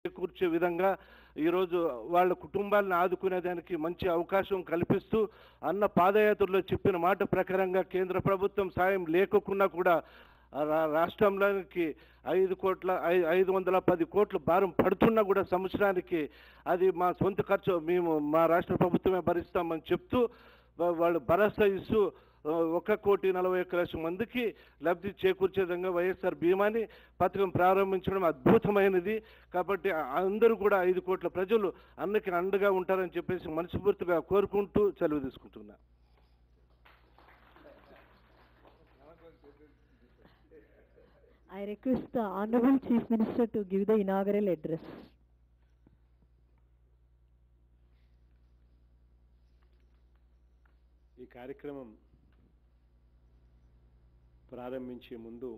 చేకూర్చే విధంగా ఈరోజు వాళ్ళ కుటుంబాలను ఆదుకునేదానికి మంచి అవకాశం కల్పిస్తూ అన్న పాదయాత్రలో చెప్పిన మాట ప్రకారంగా కేంద్ర ప్రభుత్వం సాయం లేకుండా కూడా రాష్ట్రంలోకి 510 కోట్ల భారం పడుతున్నా కూడా సంవత్సరానికి అది మా సొంత ఖర్చు మేము మా రాష్ట్ర ప్రభుత్వమే భరిస్తామని చెప్తూ వాళ్ళు భరోసా ఇస్తూ 1,40,01,00,000 మందికి లబ్ధి చేకూర్చే విధంగా వైఎస్ఆర్ బీమాని పథకం ప్రారంభించడం అద్భుతమైనది. కాబట్టి అందరూ కూడా 5 కోట్ల ప్రజలు అన్నకి అండగా ఉంటారని చెప్పేసి మనస్ఫూర్తిగా కోరుకుంటూ సెలవు తీసుకుంటున్నా. I request the Honorable Chief Minister to give the inaugural address. ఈ కార్యక్రమం ప్రారంభించే ముందు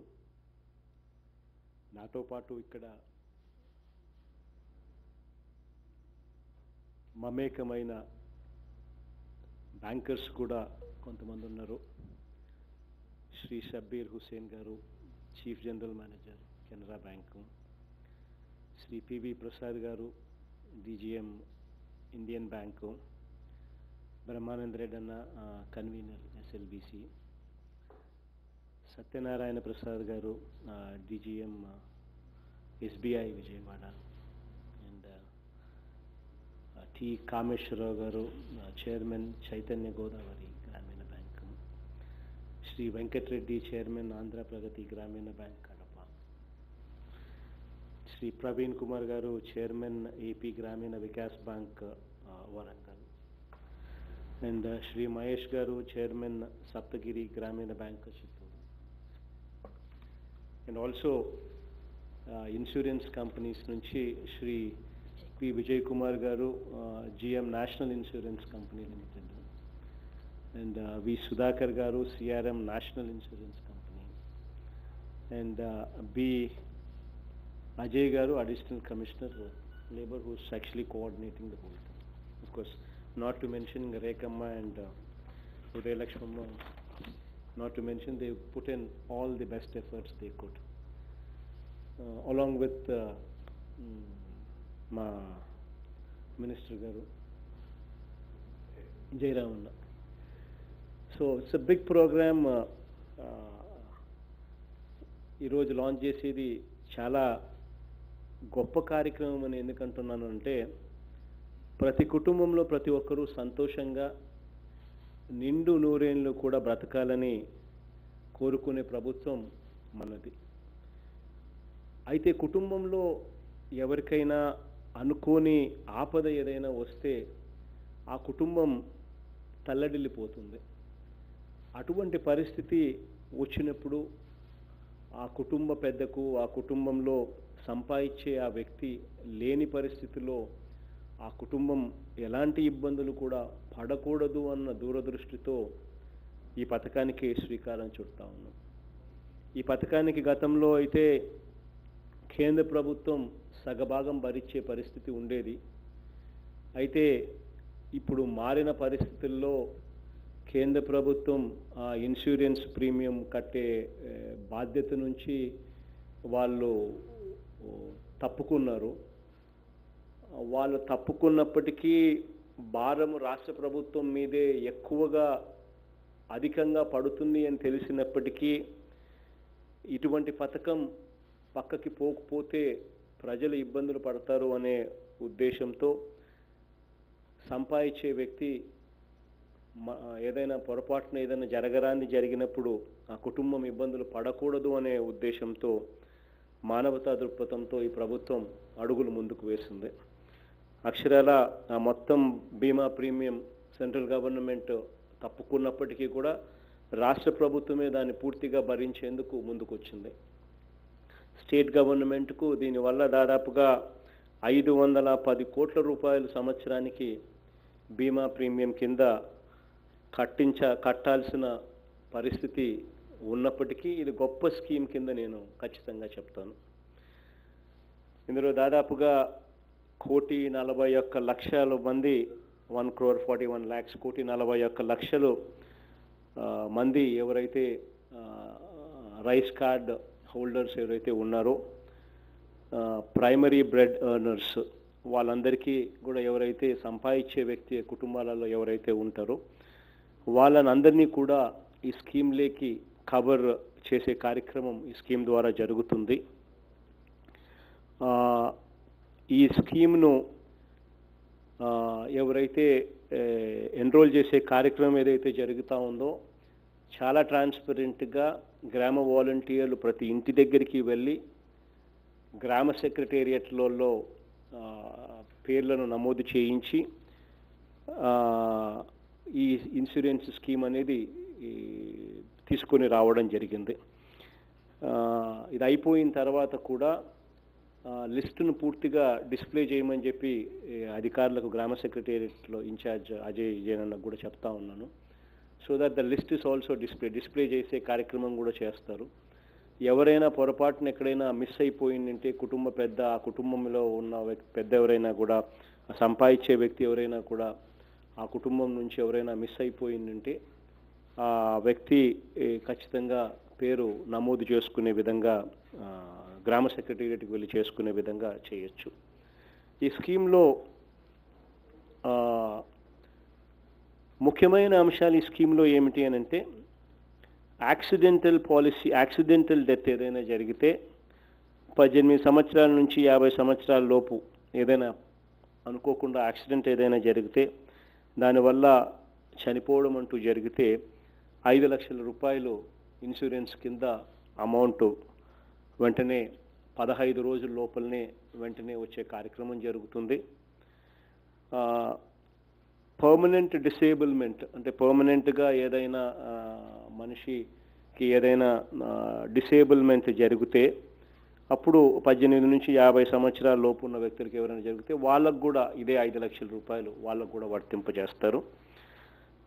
నాతో పాటు ఇక్కడ మమేకమైన బ్యాంకర్స్ కూడా కొంతమంది ఉన్నారు. శ్రీ షబ్బీర్ హుసేన్ గారు, chief general manager Canara bank, Shri PV Prasad గారు, DGM Indian bank, Brahmananda Reddy అన్న కన్వీనర్ ఎస్ఎల్బిసి, సత్యనారాయణ ప్రసాద్ గారు DGM SBI Vijayawada, and T Kameswararao గారు chairman Chaitanya Godavari Grameena bank, Shri Venkatareddy chairman Andhra Pragathi Grameena bank Kadapa, Shri Praveen Kumar గారు chairman AP Grameena Vikas bank Warangal, and Shri Mahesh గారు chairman Saptagiri Grameena bank Chittoor, and also insurance companies నుంచి శ్రీ పి విజయ్ కుమార్ గారు GM national insurance company limited, and V Sudhakar గారు CRM national insurance company, and B Ajay గారు additional commissioner labour who's actually coordinating the whole thing. Of course not to mention Rekhamma and Uday Lakshmamma, not to mention they put in all the best efforts they could, along with ma Minister Garu Jairamana. So it's a big program. ఈ రోజు launch చేసేది చాలా గొప్ప కార్యక్రమం అని ఎందుకంటున్నాను అంటే, ప్రతి కుటుంబంలో ప్రతి ఒక్కరూ సంతోషంగా నిండు నూరేళ్ళు కూడా బ్రతకాలని కోరుకునే ప్రభుత్వం మనది. అయితే కుటుంబంలో ఎవరికైనా అనుకోని ఆపద ఏదైనా వస్తే ఆ కుటుంబం తల్లడిల్లిపోతుంది. అటువంటి పరిస్థితి వచ్చినప్పుడు ఆ కుటుంబ పెద్దకు, ఆ కుటుంబంలో సంపాదించే ఆ వ్యక్తి లేని పరిస్థితిలో ఆ కుటుంబం ఎలాంటి ఇబ్బందులు కూడా పడకూడదు అన్న దూరదృష్టితో ఈ పథకానికి శ్రీకారం చుడతా ఉన్నాం. ఈ పథకానికి గతంలో అయితే కేంద్ర ప్రభుత్వం సగభాగం భరించే పరిస్థితి ఉండేది. అయితే ఇప్పుడు మారిన పరిస్థితుల్లో కేంద్ర ప్రభుత్వం ఆ ఇన్సూరెన్స్ ప్రీమియం కట్టే బాధ్యత నుంచి వాళ్ళు తప్పుకున్నారు. వాళ్ళు తప్పుకున్నప్పటికీ భారము రాష్ట్ర ప్రభుత్వం మీదే ఎక్కువగా అధికంగా పడుతుంది అని తెలిసినప్పటికీ ఇటువంటి పథకం పక్కకి పోకపోతే ప్రజలు ఇబ్బందులు పడతారు అనే ఉద్దేశంతో సంపాదించే వ్యక్తి ఏదైనా పొరపాటున ఏదైనా జరగరాంది జరిగినప్పుడు ఆ కుటుంబం ఇబ్బందులు పడకూడదు అనే ఉద్దేశంతో మానవతా దృక్పథంతో ఈ ప్రభుత్వం అడుగులు ముందుకు వేసింది. అక్షరాల ఆ మొత్తం బీమా ప్రీమియం సెంట్రల్ గవర్నమెంట్ తప్పుకున్నప్పటికీ కూడా రాష్ట్ర ప్రభుత్వమే దాన్ని పూర్తిగా భరించేందుకు ముందుకొచ్చింది. స్టేట్ గవర్నమెంట్కు దీనివల్ల దాదాపుగా 510 కోట్ల రూపాయలు సంవత్సరానికి బీమా ప్రీమియం కింద కట్టాల్సిన పరిస్థితి ఉన్నప్పటికీ ఇది గొప్ప స్కీమ్ కింద నేను ఖచ్చితంగా చెప్తాను. ఇందులో దాదాపుగా 1,41,00,000 మంది 1,41 lakhs 1,41,00,000 మంది ఎవరైతే రైస్ కార్డ్ హోల్డర్స్ ఎవరైతే ఉన్నారో ప్రైమరీ బ్రెడ్ ఎర్నర్స్ వాళ్ళందరికీ కూడా ఎవరైతే సంపాదించే వ్యక్తి కుటుంబాలలో ఎవరైతే ఉంటారో వాళ్ళనందరినీ కూడా ఈ స్కీమ్లోకి కవర్ చేసే కార్యక్రమం ఈ స్కీమ్ ద్వారా జరుగుతుంది. ఈ స్కీమ్ను ఎవరైతే ఎన్రోల్ చేసే కార్యక్రమం ఏదైతే జరుగుతూ ఉందో చాలా ట్రాన్స్పరెంట్గా గ్రామ వాలంటీర్లు ప్రతి ఇంటి దగ్గరికి వెళ్ళి గ్రామ సెక్రటేరియట్లలో పేర్లను నమోదు చేయించి ఈ ఇన్సూరెన్స్ స్కీమ్ అనేది తీసుకొని రావడం జరిగింది. ఇది అయిపోయిన తర్వాత కూడా లిస్టును పూర్తిగా డిస్ప్లే చేయమని చెప్పి అధికారులకు గ్రామ సెక్రటేరియట్లో ఇన్ఛార్జ్ అజయ్ జైనన్నకు కూడా చెప్తా ఉన్నాను. So that the list is also display చేసే కార్యక్రమం కూడా చేస్తారు. ఎవరైనా పొరపాటున ఎక్కడైనా మిస్ అయిపోయిందంటే ఆ కుటుంబంలో ఉన్న పెద్ద ఎవరైనా కూడా సంపాదించే వ్యక్తి ఎవరైనా కూడా ఆ కుటుంబం నుంచి ఎవరైనా మిస్ అయిపోయిందంటే ఆ వ్యక్తి ఖచ్చితంగా పేరు నమోదు చేసుకునే విధంగా గ్రామ సెక్రటేరియట్కి వెళ్ళి చేసుకునే విధంగా చేయొచ్చు. ఈ స్కీమ్లో ముఖ్యమైన అంశాలు ఈ స్కీమ్లో ఏమిటి అని అంటే యాక్సిడెంటల్ డెత్ ఏదైనా జరిగితే 18 సంవత్సరాల నుంచి 50 సంవత్సరాల లోపు ఏదైనా అనుకోకుండా యాక్సిడెంట్ ఏదైనా జరిగితే దానివల్ల చనిపోవడం అంటూ జరిగితే 5 లక్షల రూపాయలు ఇన్సూరెన్స్ కింద అమౌంట్ వెంటనే 15 రోజుల లోపలనే వెంటనే వచ్చే కార్యక్రమం జరుగుతుంది. పర్మనెంట్ డిసేబుల్మెంట్ అంటే పర్మనెంట్గా ఏదైనా మనిషికి ఏదైనా డిసేబుల్మెంట్ జరిగితే అప్పుడు 18 నుంచి 50 సంవత్సరాల లోపు ఉన్న వ్యక్తులకి ఎవరైనా జరిగితే వాళ్ళకు కూడా ఇదే 5 లక్షల రూపాయలు వాళ్ళకు కూడా వర్తింపజేస్తారు.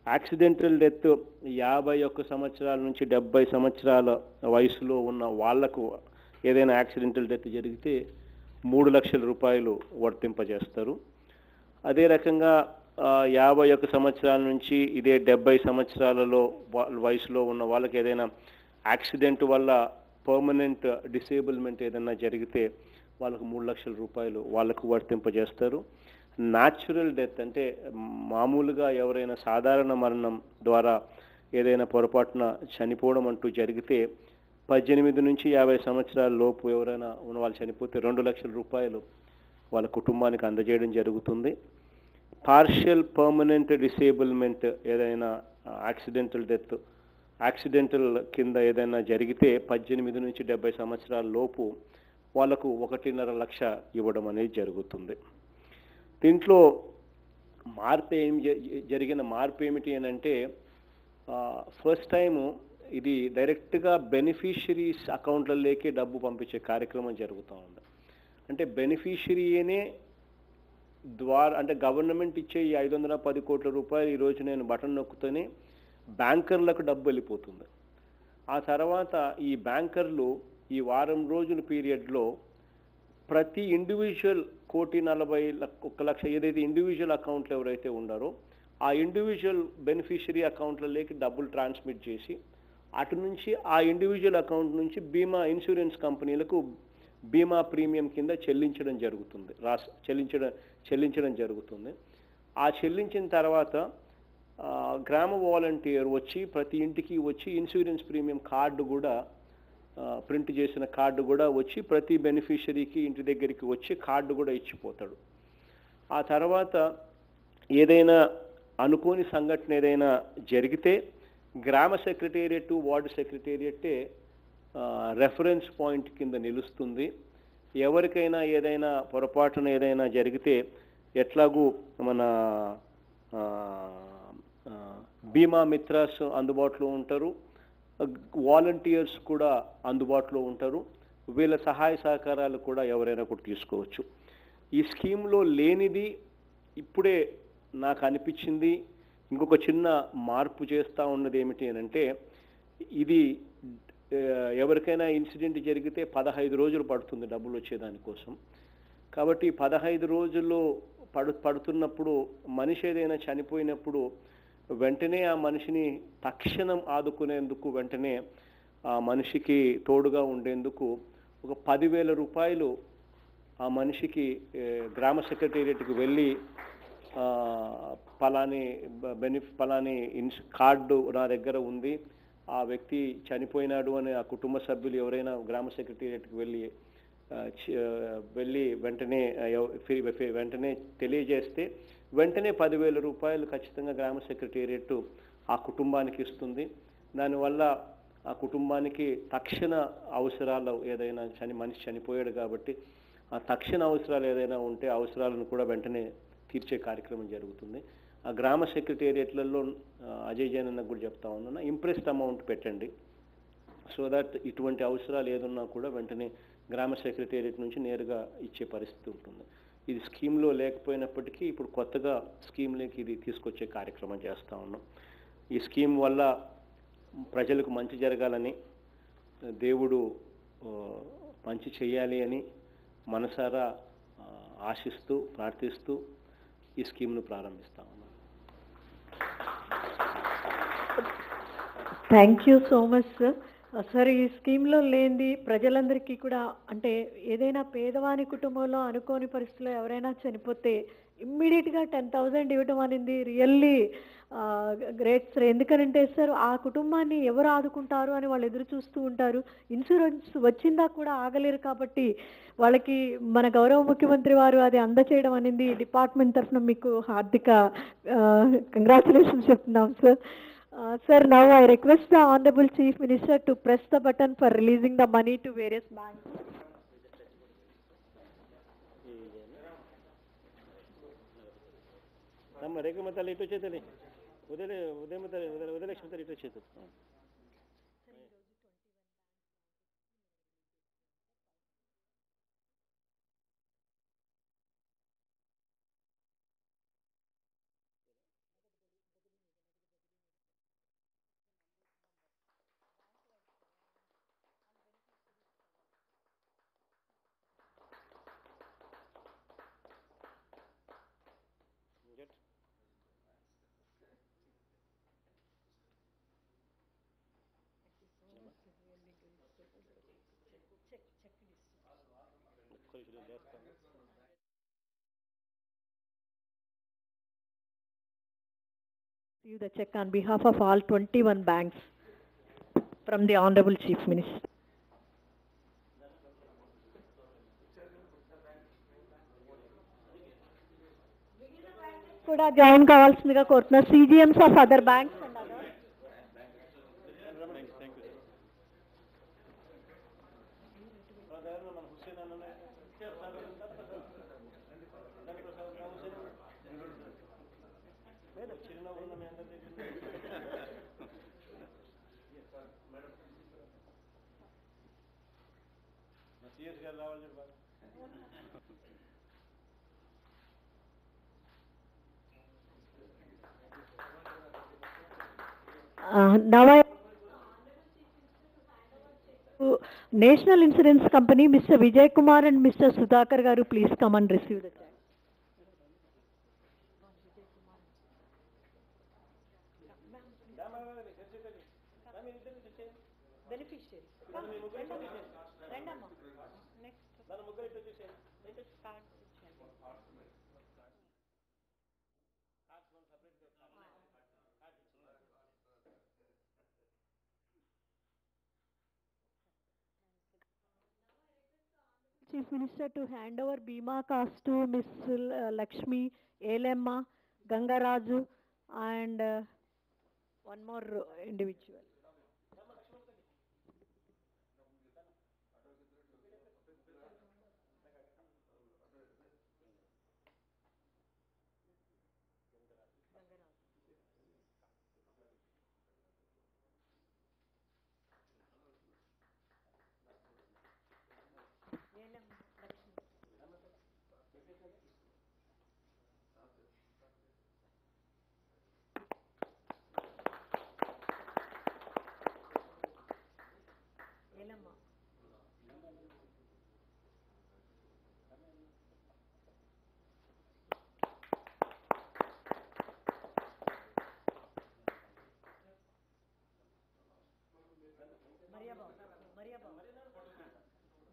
యాక్సిడెంటల్ డెత్ 51 సంవత్సరాల నుంచి 70 సంవత్సరాల వయసులో ఉన్న వాళ్లకు ఏదైనా యాక్సిడెంటల్ డెత్ జరిగితే 3 లక్షల రూపాయలు వర్తింపజేస్తారు. అదే రకంగా 51 సంవత్సరాల నుంచి ఇదే 70 సంవత్సరాలలో వయసులో ఉన్న వాళ్ళకి ఏదైనా యాక్సిడెంట్ వల్ల పర్మనెంట్ డిసేబుల్మెంట్ ఏదైనా జరిగితే వాళ్ళకు 3 లక్షల రూపాయలు వాళ్ళకు వర్తింపజేస్తారు. న్యాచురల్ డెత్ అంటే మామూలుగా ఎవరైనా సాధారణ మరణం ద్వారా ఏదైనా పొరపాటున చనిపోవడం అంటూ జరిగితే 18 నుంచి 50 సంవత్సరాల లోపు ఎవరైనా ఉన్న వాళ్ళు చనిపోతే 2 లక్షల రూపాయలు వాళ్ళ కుటుంబానికి అందజేయడం జరుగుతుంది. పార్షియల్ పర్మనెంట్ డిసేబుల్మెంట్ ఏదైనా యాక్సిడెంటల్ కింద ఏదైనా జరిగితే 18 నుంచి 70 సంవత్సరాల లోపు వాళ్ళకు 1.5 లక్ష ఇవ్వడం అనేది జరుగుతుంది. దీంట్లో జరిగిన మార్పు ఏమిటి అని అంటే ఫస్ట్ టైము ఇది డైరెక్ట్గా బెనిఫిషరీస్ అకౌంట్లలోకి డబ్బు పంపించే కార్యక్రమం జరుగుతూ ఉంది. అంటే బెనిఫిషరీనే అంటే గవర్నమెంట్ ఇచ్చే ఈ 510 కోట్ల రూపాయలు ఈరోజు నేను బటన్ నొక్కుతూనే బ్యాంకర్లకు డబ్బు వెళ్ళిపోతుంది. ఆ తర్వాత ఈ బ్యాంకర్లు ఈ వారం రోజుల పీరియడ్లో ప్రతి ఇండివిజువల్ 1,40,00,000 ఏదైతే ఇండివిజువల్ అకౌంట్లు ఎవరైతే ఉన్నారో ఆ ఇండివిజువల్ బెనిఫిషరీ అకౌంట్లలోకి డబ్బులు ట్రాన్స్మిట్ చేసి అటు నుంచి ఆ ఇండివిజువల్ అకౌంట్ నుంచి ఇన్సూరెన్స్ కంపెనీలకు బీమా ప్రీమియం కింద చెల్లించడం జరుగుతుంది. ఆ చెల్లించిన తర్వాత గ్రామ వాలంటీర్ వచ్చి ప్రతి ఇంటికి వచ్చి ఇన్సూరెన్స్ ప్రీమియం కార్డు కూడా ప్రింట్ చేసిన కార్డు కూడా వచ్చి ప్రతి బెనిఫిషరీకి ఇంటి దగ్గరికి వచ్చి కార్డు కూడా ఇచ్చిపోతాడు. ఆ తర్వాత ఏదైనా అనుకోని సంఘటన ఏదైనా జరిగితే గ్రామ సెక్రటేరియట్ వార్డు సెక్రటేరియట్టే రెఫరెన్స్ పాయింట్ కింద నిలుస్తుంది. ఎవరికైనా ఏదైనా పొరపాటున ఏదైనా జరిగితే ఎట్లాగూ మన బీమా మిత్రాస్ అందుబాటులో ఉంటారు, వాలంటీర్స్ కూడా అందుబాటులో ఉంటారు. వీళ్ళ సహాయ సహకారాలు కూడా ఎవరైనా కూడా తీసుకోవచ్చు. ఈ స్కీమ్లో లేనిది ఇప్పుడే నాకు అనిపించింది. ఇంకొక చిన్న మార్పు చేస్తూ ఉన్నది ఏమిటి అని అంటే ఇది ఎవరికైనా ఇన్సిడెంట్ జరిగితే 15 రోజులు పడుతుంది డబ్బులు వచ్చేదానికోసం. కాబట్టి 15 రోజుల్లో పడుతున్నప్పుడు మనిషి ఏదైనా చనిపోయినప్పుడు వెంటనే ఆ మనిషిని తక్షణం ఆదుకునేందుకు వెంటనే ఆ మనిషికి తోడుగా ఉండేందుకు ఒక 10,000 రూపాయలు ఆ మనిషికి గ్రామ సెక్రటేరియట్కి వెళ్ళి పలాని కార్డు నా దగ్గర ఉంది, ఆ వ్యక్తి చనిపోయినాడు అని ఆ కుటుంబ సభ్యులు ఎవరైనా గ్రామ సెక్రటేరియట్కి వెళ్ళి వెంటనే తెలియజేస్తే వెంటనే 10,000 రూపాయలు ఖచ్చితంగా గ్రామ సెక్రటేరియట్ ఆ కుటుంబానికి ఇస్తుంది. దానివల్ల ఆ కుటుంబానికి తక్షణ అవసరాలు ఏదైనా మనిషి చనిపోయాడు కాబట్టి ఆ తక్షణ అవసరాలు ఏదైనా ఉంటే అవసరాలను కూడా వెంటనే తీర్చే కార్యక్రమం జరుగుతుంది. ఆ గ్రామ సెక్రటేరియట్లలో అజయ్ జైన్ అన్నకు కూడా చెప్తా ఉన్నాను, ఇంప్రెస్డ్ అమౌంట్ పెట్టండి. సో దట్ ఇటువంటి అవసరాలు ఏదన్నా కూడా వెంటనే గ్రామ సెక్రటేరియట్ నుంచి నేరుగా ఇచ్చే పరిస్థితి ఉంటుంది. ఇది స్కీమ్లో లేకపోయినప్పటికీ ఇప్పుడు కొత్తగా స్కీమ్లోకి ఇది తీసుకొచ్చే కార్యక్రమం చేస్తూ ఉన్నాం. ఈ స్కీమ్ వల్ల ప్రజలకు మంచి జరగాలని, దేవుడు మంచి చేయాలి అని మనసారా ఆశిస్తూ ప్రార్థిస్తూ ఈ స్కీమ్ను ప్రారంభిస్తా ఉన్నాం. Thank you so much sir. Sir, ఈ స్కీమ్లో లేనిది ప్రజలందరికీ కూడా, అంటే ఏదైనా పేదవాని కుటుంబంలో అనుకోని పరిస్థితుల్లో ఎవరైనా చనిపోతే ఇమ్మీడియట్గా 10,000 ఇవ్వడం అనేది రియల్లీ గ్రేట్ సార్. ఎందుకనంటే సార్, ఆ కుటుంబాన్ని ఎవరు ఆదుకుంటారు అని వాళ్ళు ఎదురు చూస్తూ ఉంటారు. ఇన్సూరెన్స్ వచ్చిందా కూడా ఆగలేరు. కాబట్టి వాళ్ళకి మన గౌరవ ముఖ్యమంత్రి వారు అది అందచేయడం అనేది డిపార్ట్మెంట్ తరఫున మీకు హార్దిక కంగ్రాచులేషన్స్ చెప్తున్నాం sir. Sir, now I request the Honorable Chief Minister to press the button for releasing the money to various banks. ನಮ್ಮ ರೇಖೆ ಮತ್ತೆ ಅಲ್ಲಿ ಇಟ್ಟು ಚೇತಲಿ ಉದಯ ಮತ್ತೆ ಉದಯಲಕ್ಷ್ಮಿ ತರ ಇಟ್ಟು ಚೇತ. Receive the check on behalf of all 21 banks from the Honorable Chief Minister. కూడా join కావాల్సిందిగా కోరుతున్నా CGMs of other banks and others. Now I National Insurance Company, Mr. Vijay Kumar and Mr. Sudhakar Garu, please come and receive the check. Chief Minister to hand over Bima Cost to Ms. Lakshmi, Elemma, Gangaraju and one more individual.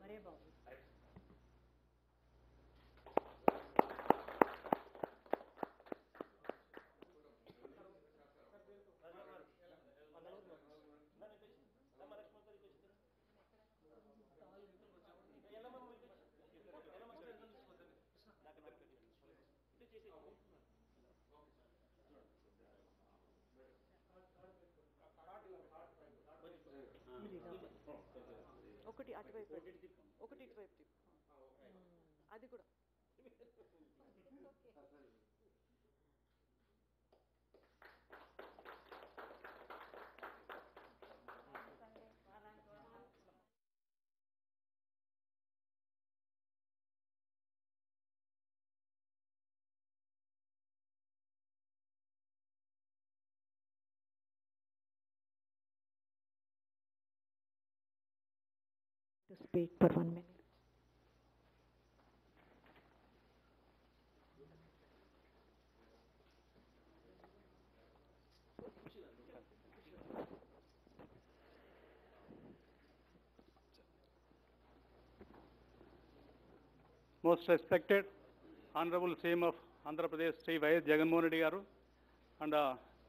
Maria Babu. ఒకటి అటువైపు ఒకటి ఇటువైపు అది కూడా to speak for 1 minute. Most respected Honorable CM of Andhra Pradesh, Sri Y.S. Jagannath Reddy Garu, and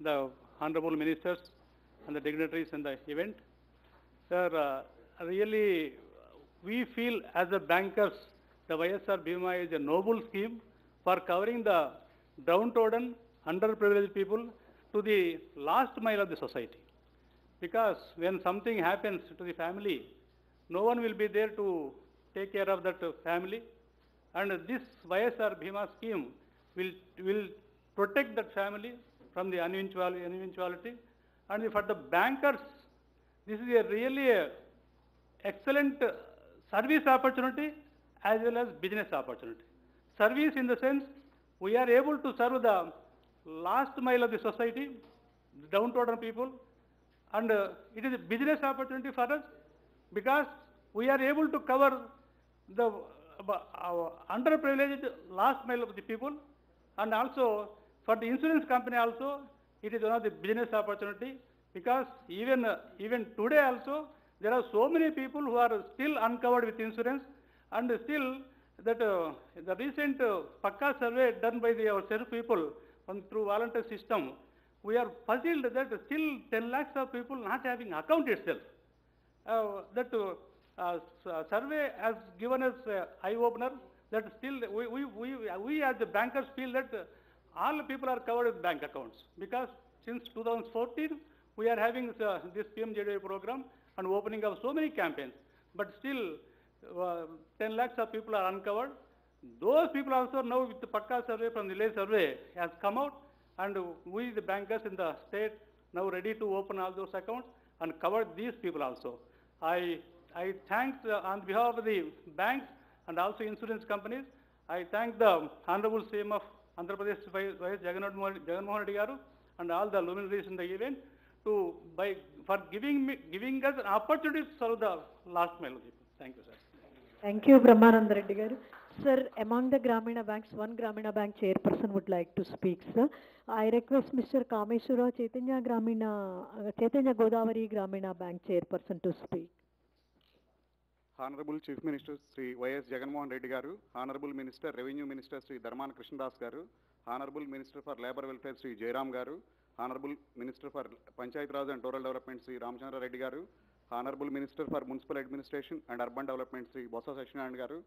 the Honorable Ministers and the dignitaries in the event. Sir, really, we feel as a bankers, the YSR Bima is a noble scheme for covering the downtrodden, underprivileged people to the last mile of the society. Because when something happens to the family, no one will be there to take care of that family. And this YSR Bima scheme will protect that family from the eventuality. And for the bankers, this is a really excellent service opportunity as well as business opportunity. Service in the sense, we are able to serve the last mile of the society, the downtrodden people, and it is a business opportunity for us because we are able to cover the underprivileged last mile of the people, and also for the insurance company also, it is one of the business opportunity because even today also, there are so many people who are still uncovered with insurance, and still that the recent Pakka survey done by our self people through volunteer system, we are puzzled that still 10 lakhs of people not having account itself. That survey has given us eye-opener that still we as the bankers feel that all people are covered with bank accounts because since 2014 we are having this PMJDY program and opening of so many campaigns, but still 10 lakhs of people are uncovered. Those people also now with the Pakka survey from the village survey has come out, and we the bankers in the state now ready to open all those accounts and cover these people also. I thank on behalf of the banks and also insurance companies, I thank the Honorable CM of Andhra Pradesh Y.S. Jagannath Reddy Garu and all the luminaries in the event for giving us an opportunity to serve the last mile of people. Thank you, sir. Thank you, Brahmananda Reddy Garu. Sir, among the Gramina banks, one Gramina bank chairperson would like to speak, sir. I request Mr. Kameshwara Chaitanya Godavari Gramina Bank chairperson to speak. Honorable Chief Minister Sri Y.S. Jagannath Reddy Garu, Honorable Minister Revenue Minister Sri Dharmana Krishnadas Garu, Honorable Minister for Labour Welfare Sri Jairam Garu, Honorable Minister for Panchayat Raj and Rural Development Sri Ramchandra Reddy Garu, Honorable Minister for Municipal Administration and Urban Development Sri Bossa Sachinarayana Garu,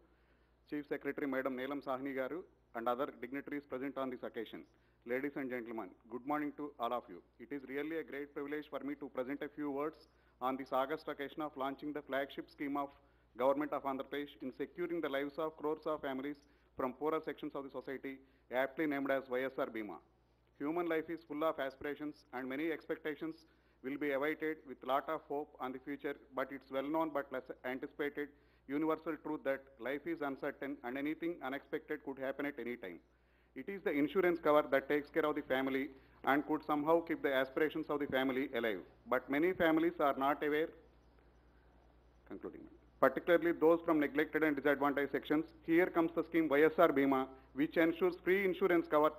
Chief Secretary Madam Neelam Sahni Garu, and other dignitaries present on this occasion. Ladies and gentlemen, good morning to all of you. It is really a great privilege for me to present a few words on this August occasion of launching the flagship scheme of Government of Andhra Pradesh in securing the lives of crores of families from poorer sections of the society, aptly named as YSR Bima. Human life is full of aspirations and many expectations will be awaited with lot of hope on the future, but it's well known but less anticipated universal truth that life is uncertain and anything unexpected could happen at any time. It is the insurance cover that takes care of the family and could somehow keep the aspirations of the family alive. But many families are not aware, concluding, particularly those from neglected and disadvantaged sections. Here comes the scheme YSR Bima, which ensures free insurance cover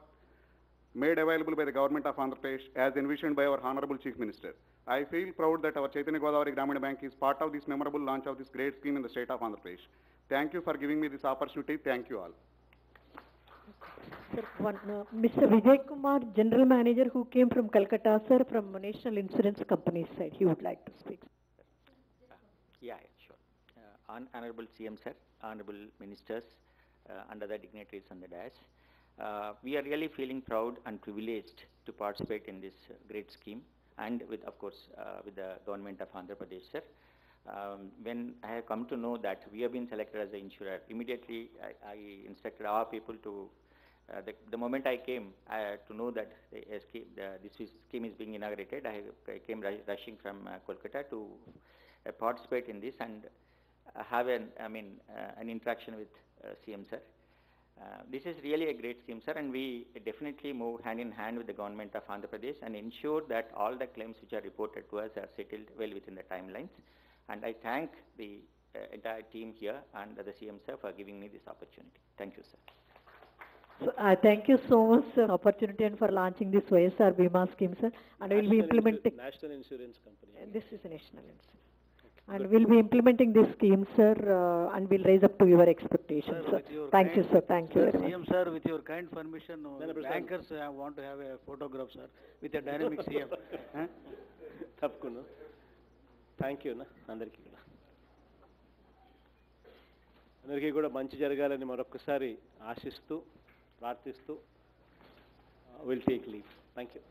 made available by the Government of Andhra Pradesh as envisioned by our Honorable Chief Minister. I feel proud that our Chaitanya Godavari Gramina Bank is part of this memorable launch of this great scheme in the state of Andhra Pradesh. Thank you for giving me this opportunity. Thank you all. Sir, Mr. Vijay Kumar, General Manager who came from Calcutta, sir, from National Insurance Company side, he would like to speak. Yeah, sure. Honorable CM sir, Honorable Ministers, and other dignitaries on the dais. We are really feeling proud and privileged to participate in this great scheme and with, of course, with the Government of Andhra Pradesh, sir. When I have come to know that we have been selected as the insurer, immediately I instructed our people to, the moment I came to know that this scheme is being inaugurated, I came rushing from Kolkata to participate in this and have an interaction with CM sir. This is really a great scheme, sir, and we definitely move hand in hand with the government of Andhra Pradesh and ensure that all the claims which are reported to us are settled well within the timelines. And I thank the entire team here and the CM sir for giving me this opportunity. Thank you, sir. So, thank you so much, sir, opportunity and for launching this YSR Bima scheme, sir. And we'll be implementing. National Insurance Company. This is a national insurance. And we'll be implementing this scheme, sir, and we'll raise up to your expectations, sir. Thank you, sir. Thank you very much. CM sir, with your kind permission, bankers want to have a photograph, sir, with a dynamic CM. తప్పకుండా thank you అన్న అందరికీ కూడా మంచి జరగాలని మరొకసారి ఆశిస్తూ ప్రార్థిస్తూ will take leave. Thank you.